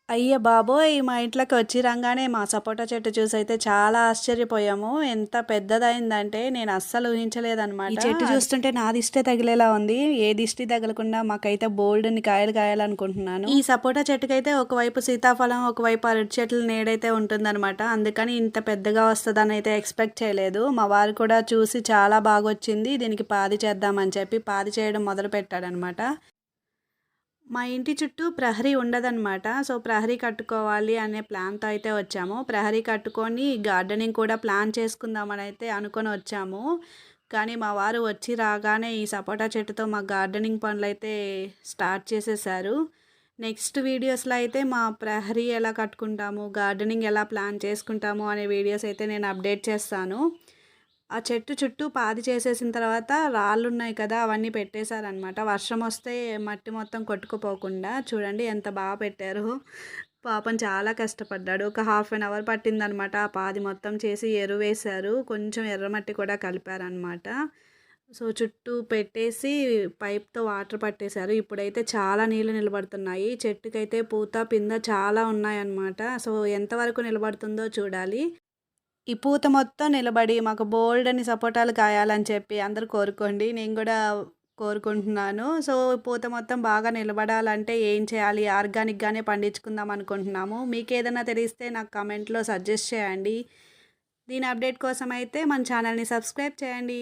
అయ్య బాబోయ్! మా ఇంట్లోకి వచ్చి రాంగానే మా సపోటా చెట్టు చూసైతే చాలా ఆశ్చర్యపోయాము. ఎంత పెద్దదయిందంటే నేను అస్సలు ఊహించలేదనమాట. ఈ చెట్టు చూస్తుంటే నా దిష్టే తగిలేలా ఉంది. ఏ దిష్టి తగలకుండా మాకైతే బోలెడన్ని కాయలు కాయాలనుకుంటున్నాను. ఈ సపోటా చెట్టుకైతే ఒకవైపు సీతాఫలం, ఒకవైపు అరటి చెట్ల నీడైతే ఉంటుందనమాట. అందుకని ఇంత పెద్దగా వస్తదని అయితే ఎక్స్‌పెక్ట్ చేయలేదు. మా వారు కూడా చూసి చాలా బాగొచ్చింది. దీనికి పాది చేద్దామని చెప్పి పాది చేయడం మొదలుపెట్టాడనమాట. మా ఇంటి చుట్టూ ప్రహరీ ఉండదనమాట. సో, ప్రహరీ కట్టుకోవాలి అనే ప్లాన్‌తో అయితే వచ్చాము. ప్రహరీ కట్టుకొని గార్డెనింగ్ కూడా ప్లాన్ చేసుకుందామనైతే అనుకొనొచ్చాము. కానీ మా వారు వచ్చి రాగానే ఈ సపోటా చెట్టుతో మా గార్డెనింగ్ పనులైతే స్టార్ట్ చేసేశారు. నెక్స్ట్ వీడియోస్‌లో అయితే మా ప్రహరీ ఎలా కట్టుకుంటాము, గార్డెనింగ్ ఎలా ప్లాన్ చేసుకుంటాము అనే వీడియోస్ అయితే నేను అప్డేట్ చేస్తాను. ఆ చెట్టు చుట్టూ పాది చేసేసిన తర్వాత రాళ్ళున్నాయి కదా! అవన్నీ పెట్టేశారనమాట. వర్షమొస్తే మట్టి మొత్తం కొట్టుకుపోకుండా. చూడండి ఎంత బాగా పెట్టారో. పాపం చాలా కష్టపడ్డాడు. ఒక హాఫ్ అన్ అవర్ పట్టిందనమాట. ఆ పాది మొత్తం చేసి ఎరువేశారు. కొంచెం ఎర్రమట్టి కూడా కలిపారనమాట. సో, చుట్టూ పెట్టేసి పైప్‌తో వాటర్ పట్టేశారు. ఇప్పుడైతే చాలా నీళ్లు నిలబడుతున్నాయి. చెట్టుకైతే పూత, పింద చాలా ఉన్నాయన్నమాట. సో, ఎంతవరకు నిలబడుతుందో చూడాలి. ఈ పూత మొత్తం నిలబడి మాకు బోలెడన్ని సపోటాలు కాయాలని చెప్పి అందరూ కోరుకోండి. నేను గూడా కోరుకుంటున్నాను. సో, పూత మొత్తం బాగా నిలబడాలంటే ఏం చేయాలి? ఆర్గానిక్‌గానే పండించుకుందాం అనుకుంటున్నాము. మీకేదన్నా తెలిస్తే నాకు కామెంట్‌లో సజెస్ట్ చేయండి. దీని అప్డేట్ కోసమైతే మన ఛానల్‌ని సబ్స్క్రైబ్ చేయండి.